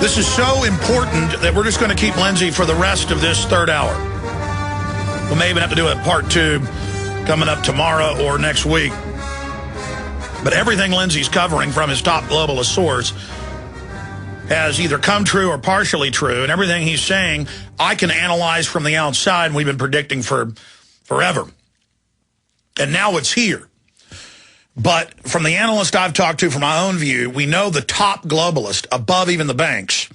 This is so important that we're just going to keep Lindsey for the rest of this third hour. We may even have to do a part 2 coming up tomorrow or next week. But everything Lindsey's covering from his top globalist source has either come true or partially true. And everything he's saying, I can analyze from the outside, and we've been predicting for forever. And now it's here. But from the analyst I've talked to, from my own view, we know the top globalist, above even the banks,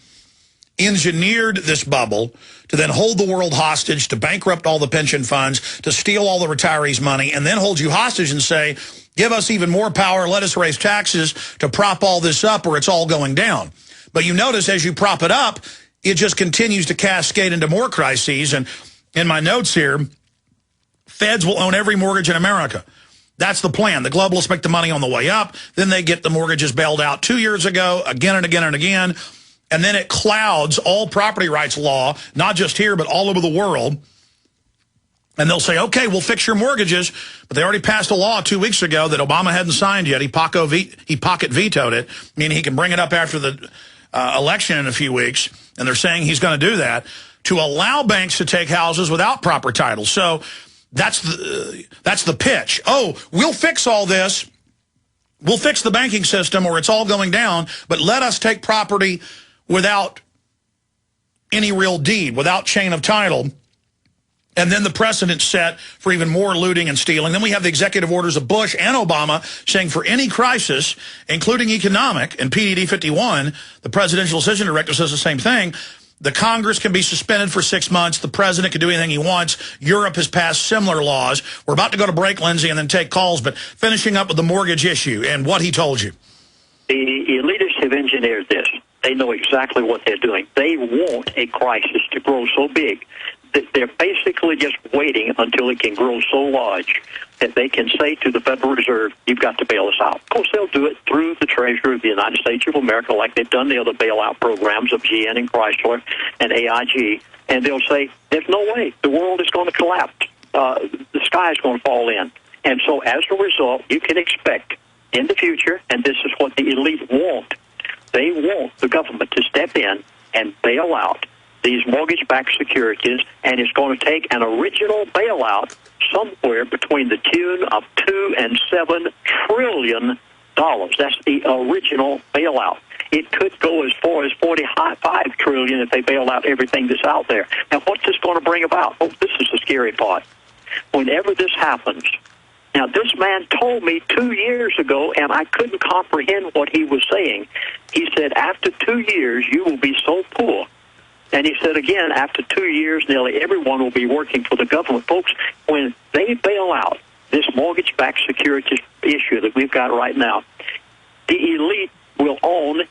engineered this bubble to then hold the world hostage, to bankrupt all the pension funds, to steal all the retirees' money, and then hold you hostage and say, give us even more power, let us raise taxes to prop all this up or it's all going down. But you notice as you prop it up, it just continues to cascade into more crises. And in my notes here, feds will own every mortgage in America. That's the plan. The globalists make the money on the way up. Then they get the mortgages bailed out 2 years ago, again and again and again. And then it clouds all property rights law, not just here, but all over the world. And they'll say, okay, we'll fix your mortgages. But they already passed a law 2 weeks ago that Obama hadn't signed yet. He pocket vetoed it, meaning he can bring it up after the election in a few weeks. And they're saying he's going to do that to allow banks to take houses without proper title. So that's the pitch. Oh, we'll fix all this. We'll fix the banking system or it's all going down, but let us take property without any real deed, without chain of title. And then the precedent set for even more looting and stealing. Then we have the executive orders of Bush and Obama saying for any crisis, including economic, and PDD 51, the Presidential Decision Directive says the same thing, the Congress can be suspended for 6 months. The president can do anything he wants. Europe has passed similar laws. We're about to go to break, Lindsey, and then take calls, but finishing up with the mortgage issue and what he told you. The elitists have engineered this. They know exactly what they're doing. They want a crisis to grow so big that they're basically just waiting until it can grow so large that they can say to the Federal Reserve, you've got to bail us out. Of course, they'll do it through the Treasury of the United States of America like they've done the other bailout programs of GM and Chrysler and AIG, and they'll say, there's no way. The world is going to collapse. The sky is going to fall in. And so as a result, you can expect in the future, and this is what the elite want, they want the government to step in and bail out these mortgage-backed securities, and it's going to take an original bailout somewhere between the tune of $2 and $7 trillion. That's the original bailout. It could go as far as $45 trillion if they bail out everything that's out there. Now, what's this going to bring about? Oh, this is the scary part. Whenever this happens, now this man told me 2 years ago, and I couldn't comprehend what he was saying. He said, after 2 years, you will be so poor. And he said again, after 2 years, nearly everyone will be working for the government. Folks, when they bail out this mortgage-backed securities issue that we've got right now, the elite will own,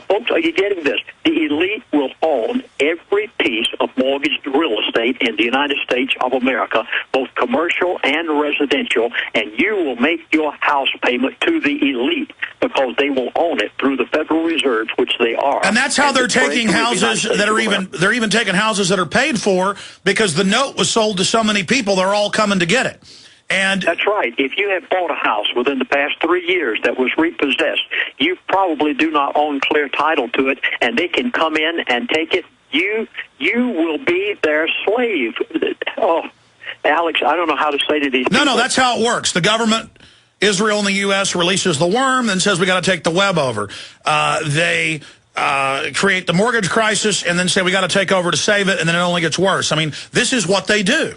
folks, are you getting this? The elite will own every piece of mortgaged real estate in the United States of America, both commercial and residential, and you will make your house payment to the elite because they will own it through the Federal Reserve, which they are. And that's how they're taking houses that are they're even taking houses that are paid for because the note was sold to so many people, they're all coming to get it. And that's right. If you have bought a house within the past 3 years that was repossessed, you probably do not own clear title to it, and they can come in and take it. You will be their slave. Oh, Alex, I don't know how to say to these people. No, that's how it works. The government, Israel and the U.S. releases the worm, then says we got to take the web over. They create the mortgage crisis and then say we got to take over to save it, and then it only gets worse. I mean, this is what they do.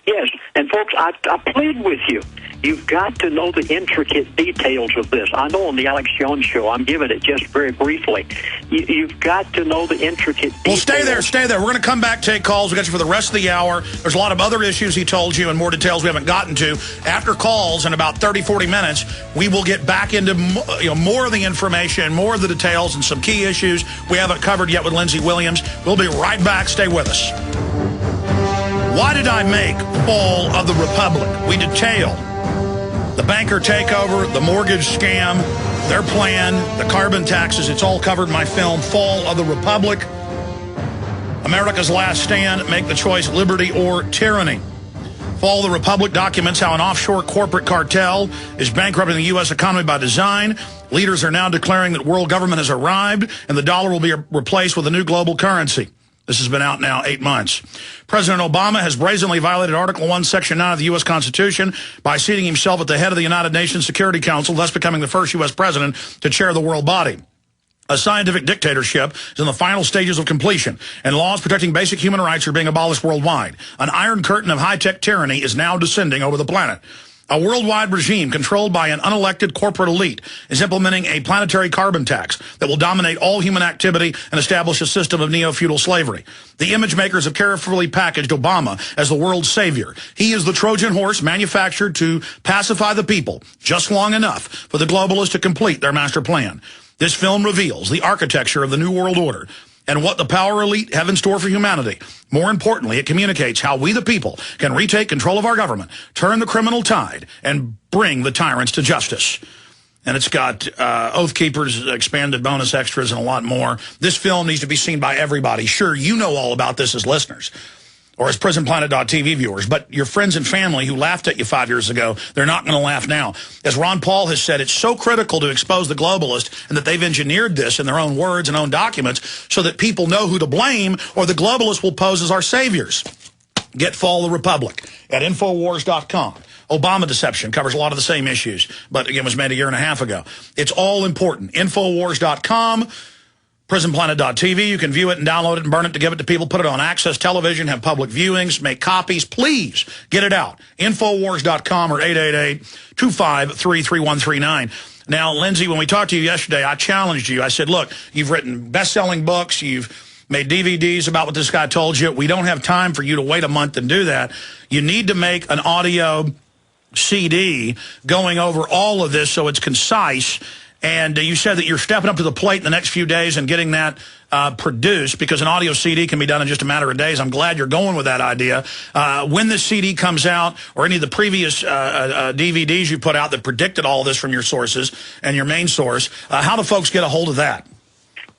Yes, and folks, I plead with you. You've got to know the intricate details of this. I know on the Alex Jones Show, I'm giving it just very briefly. You've got to know the intricate details. Well, stay there. We're going to come back, take calls. We got you for the rest of the hour. There's a lot of other issues he told you and more details we haven't gotten to. After calls in about 30, 40 minutes, we will get back into more of the information, more of the details, and some key issues we haven't covered yet with Lindsey Williams. We'll be right back. Stay with us. Why did I make Fall of the Republic? We detail the banker takeover, the mortgage scam, their plan, the carbon taxes. It's all covered in my film, Fall of the Republic. America's Last Stand, Make the Choice, Liberty or Tyranny. Follow the Republic documents how an offshore corporate cartel is bankrupting the U.S. economy by design. Leaders are now declaring that world government has arrived and the dollar will be replaced with a new global currency. This has been out now 8 months. President Obama has brazenly violated Article 1, Section 9 of the U.S. Constitution by seating himself at the head of the United Nations Security Council, thus becoming the first U.S. president to chair the world body. A scientific dictatorship is in the final stages of completion, and laws protecting basic human rights are being abolished worldwide. An iron curtain of high-tech tyranny is now descending over the planet. A worldwide regime controlled by an unelected corporate elite is implementing a planetary carbon tax that will dominate all human activity and establish a system of neo-feudal slavery. The image makers have carefully packaged Obama as the world's savior. He is the Trojan horse manufactured to pacify the people just long enough for the globalists to complete their master plan. This film reveals the architecture of the New World Order and what the power elite have in store for humanity. More importantly, it communicates how we the people can retake control of our government, turn the criminal tide, and bring the tyrants to justice. And it's got Oath Keepers, expanded bonus extras, and a lot more. This film needs to be seen by everybody. Sure, you know all about this as listeners or as PrisonPlanet.tv viewers, but your friends and family who laughed at you 5 years ago, they're not going to laugh now. As Ron Paul has said, it's so critical to expose the globalists and that they've engineered this in their own words and own documents so that people know who to blame, or the globalists will pose as our saviors. Get Follow the Republic at Infowars.com. Obama deception covers a lot of the same issues, but again, was made a year and a half ago. It's all important. Infowars.com. PrisonPlanet.tv. You can view it and download it and burn it to give it to people. Put it on Access Television, have public viewings, make copies. Please get it out. Infowars.com or 888-253-3139. Now, Lindsey, when we talked to you yesterday, I challenged you. I said, look, you've written best-selling books. You've made DVDs about what this guy told you. We don't have time for you to wait a month and do that. You need to make an audio CD going over all of this so it's concise. And you said that you're stepping up to the plate in the next few days and getting that produced, because an audio CD can be done in just a matter of days. I'm glad you're going with that idea. When this CD comes out, or any of the previous DVDs you put out that predicted all of this from your sources and your main source, how do folks get a hold of that?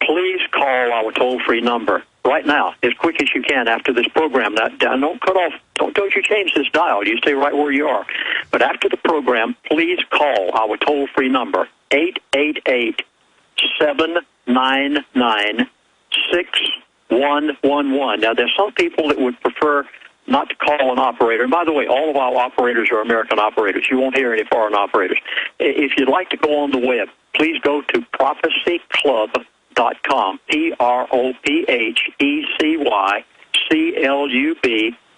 Please call our toll-free number right now, as quick as you can after this program. Now, don't cut off. Don't you change this dial. You stay right where you are. But after the program, please call our toll-free number, 888-799-6111. Now, there's some people that would prefer not to call an operator. And by the way, all of our operators are American operators. You won't hear any foreign operators. If you'd like to go on the web, please go to prophecyclub.com,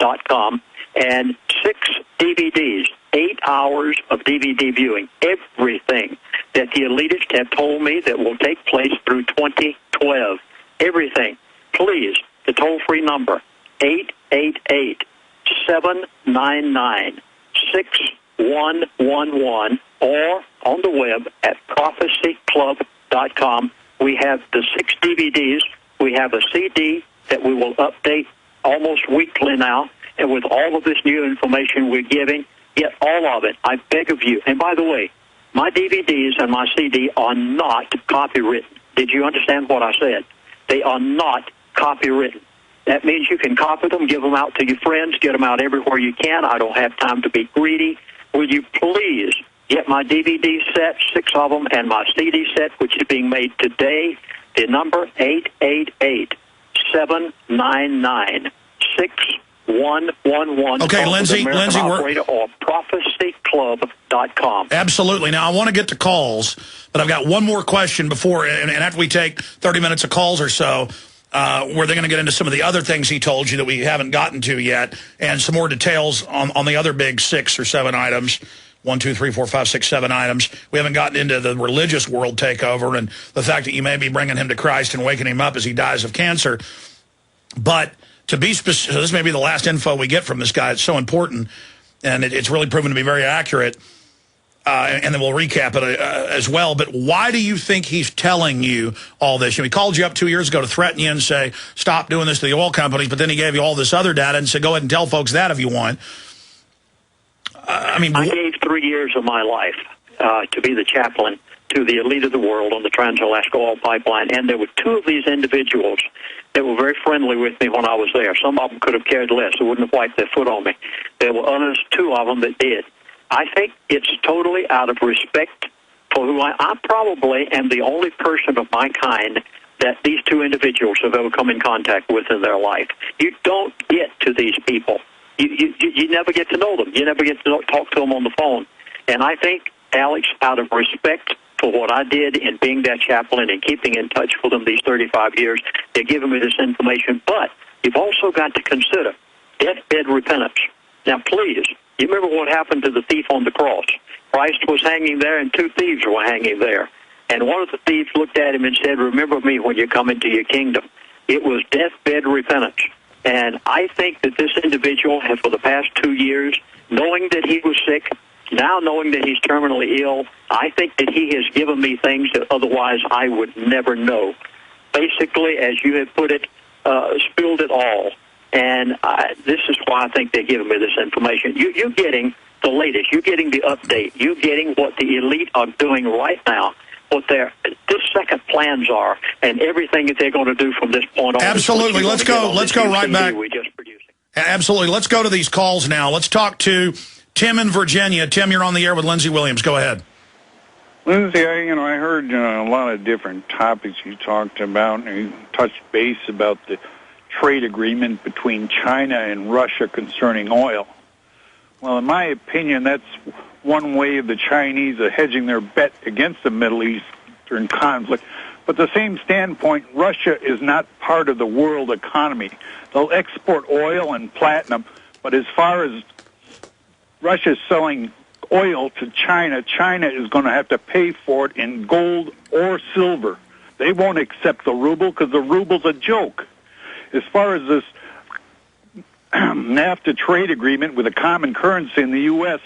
prophecyclub.com, and 6 DVDs, 8 hours of DVD viewing, everything that the elitists have told me that will take place through 2012. Everything. Please, the toll-free number, 888-799-6111, or on the web at prophecyclub.com. We have the 6 DVDs. We have a CD that we will update almost weekly now, and with all of this new information we're giving, get all of it. I beg of you. And by the way, my DVDs and my CD are not copywritten. Did you understand what I said? They are not copywritten. That means you can copy them, give them out to your friends, get them out everywhere you can. I don't have time to be greedy. Will you please get my DVD set, 6 of them, and my CD set, which is being made today? The number 888-799-6111. Okay, Lindsey, we're or prophecyclub.com. Absolutely. Now, I want to get to calls, but I've got one more question before, and after we take 30 minutes of calls or so, where they're going to get into some of the other things he told you that we haven't gotten to yet, and some more details on the other big 6 or 7 items. 1, 2, 3, 4, 5, 6, 7 items. We haven't gotten into the religious world takeover and the fact that you may be bringing him to Christ and waking him up as he dies of cancer. But to be specific, this may be the last info we get from this guy. It's so important, and it's really proven to be very accurate. And then we'll recap it as well. But why do you think he's telling you all this? He called you up 2 years ago to threaten you and say, stop doing this to the oil companies, but then he gave you all this other data and said, go ahead and tell folks that if you want. I gave 3 years of my life to be the chaplain to the elite of the world on the Trans-Alaska Oil Pipeline, and there were 2 of these individuals that were very friendly with me when I was there. Some of them could have cared less. They wouldn't have wiped their foot on me. There were others, 2 of them, that did. I think it's totally out of respect for who I probably am the only person of my kind that these 2 individuals have ever come in contact with in their life. You don't get to these people. You never get to know them. You never get to talk to them on the phone. And I think, Alex, out of respect for what I did in being their chaplain and keeping in touch with them these 35 years, they're giving me this information. But you've also got to consider deathbed repentance. Now, please, you remember what happened to the thief on the cross? Christ was hanging there, and 2 thieves were hanging there. And one of the thieves looked at him and said, "Remember me when you come into your kingdom." It was deathbed repentance. And I think that this individual has, for the past 2 years, knowing that he was sick, now knowing that he's terminally ill, I think that he has given me things that otherwise I would never know. Basically, as you have put it, spilled it all. And this is why I think they're giving me this information. You're getting the latest. You're getting the update. You're getting what the elite are doing right now, what their second plans are, and everything that they're going to do from this point on. Absolutely. Let's go right back. Absolutely. Let's go to these calls now. Let's talk to Tim in Virginia. Tim, you're on the air with Lindsey Williams. Go ahead. Lindsey, I heard a lot of different topics you talked about, and you touched base about the trade agreement between China and Russia concerning oil. Well, in my opinion, that's one way of the Chinese are hedging their bet against the Middle Eastern conflict. But the same standpoint, Russia is not part of the world economy. They'll export oil and platinum, but as far as Russia's selling oil to China, China is going to have to pay for it in gold or silver. They won't accept the ruble because the ruble's a joke. As far as this NAFTA trade agreement with a common currency in the U.S.,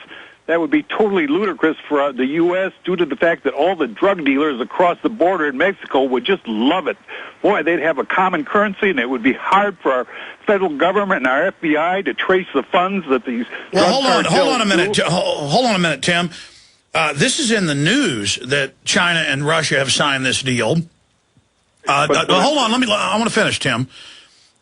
that would be totally ludicrous for the U.S. due to the fact that all the drug dealers across the border in Mexico would just love it. Boy, they'd have a common currency, and it would be hard for our federal government and our FBI to trace the funds that these hold on a minute, Tim. This is in the news that China and Russia have signed this deal. Hold on, I want to finish, Tim.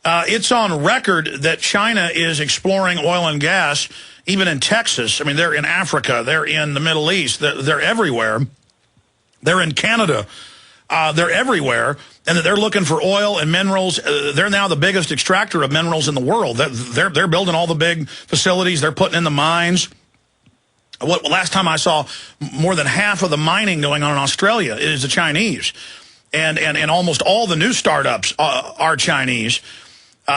It's on record that China is exploring oil and gas, even in Texas. I mean, they're in Africa. They're in the Middle East. They're everywhere. They're in Canada. They're everywhere. And they're looking for oil and minerals. They're now the biggest extractor of minerals in the world. They're building all the big facilities. They're putting in the mines. Last time I saw, more than half of the mining going on in Australia is the Chinese. And almost all the new startups are Chinese.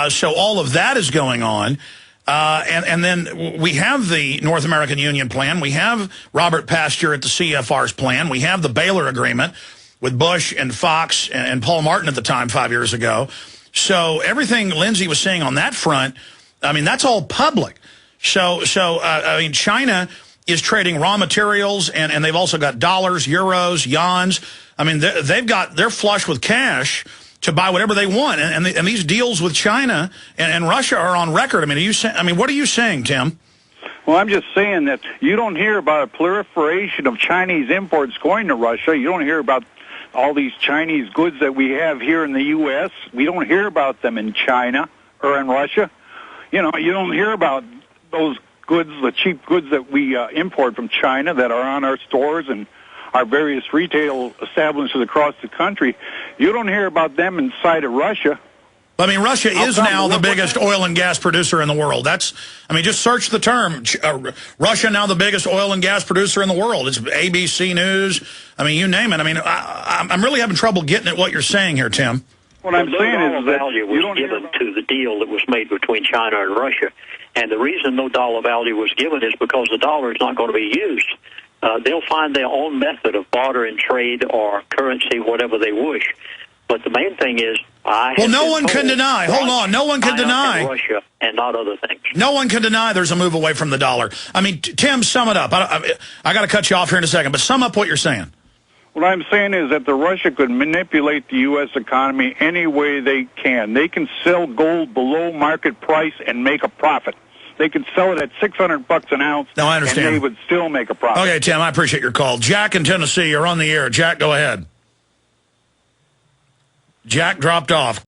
So all of that is going on. And then we have the North American Union plan. We have Robert Pasteur at the CFR's plan. We have the Baylor Agreement with Bush and Fox and Paul Martin at the time 5 years ago. So everything Lindsey was saying on that front, I mean, that's all public. So I mean, China is trading raw materials, and they've also got dollars, euros, yuans. I mean, they're flush with cash to buy whatever they want, and these deals with China and Russia are on record. I mean, what are you saying, Tim? Well, I'm just saying that you don't hear about a proliferation of Chinese imports going to Russia. You don't hear about all these Chinese goods that we have here in the U.S. We don't hear about them in China or in Russia. You don't hear about those goods, the cheap goods that we import from China that are on our stores and our various retail establishments across the country. You don't hear about them inside of Russia. I mean, Russia is now the biggest oil and gas producer in the world. Just search the term. Russia now the biggest oil and gas producer in the world. It's ABC News. I mean, you name it. I mean, I'm really having trouble getting at what you're saying here, Tim. What I'm saying is that value was given to the deal that was made between China and Russia. And the reason no dollar value was given is because the dollar is not going to be used. They'll find their own method of barter and trade or currency, whatever they wish. But the main thing is, no one can deny. Hold on. No one can deny. Russia and not other things. No one can deny there's a move away from the dollar. I mean, Tim, sum it up. I got to cut you off here in a second, but sum up what you're saying. What I'm saying is that Russia could manipulate the U.S. economy any way they can. They can sell gold below market price and make a profit. They could sell it at $600 an ounce. No, I understand. And they would still make a profit. Okay, Tim, I appreciate your call. Jack in Tennessee, you're on the air. Jack, go ahead. Jack dropped off.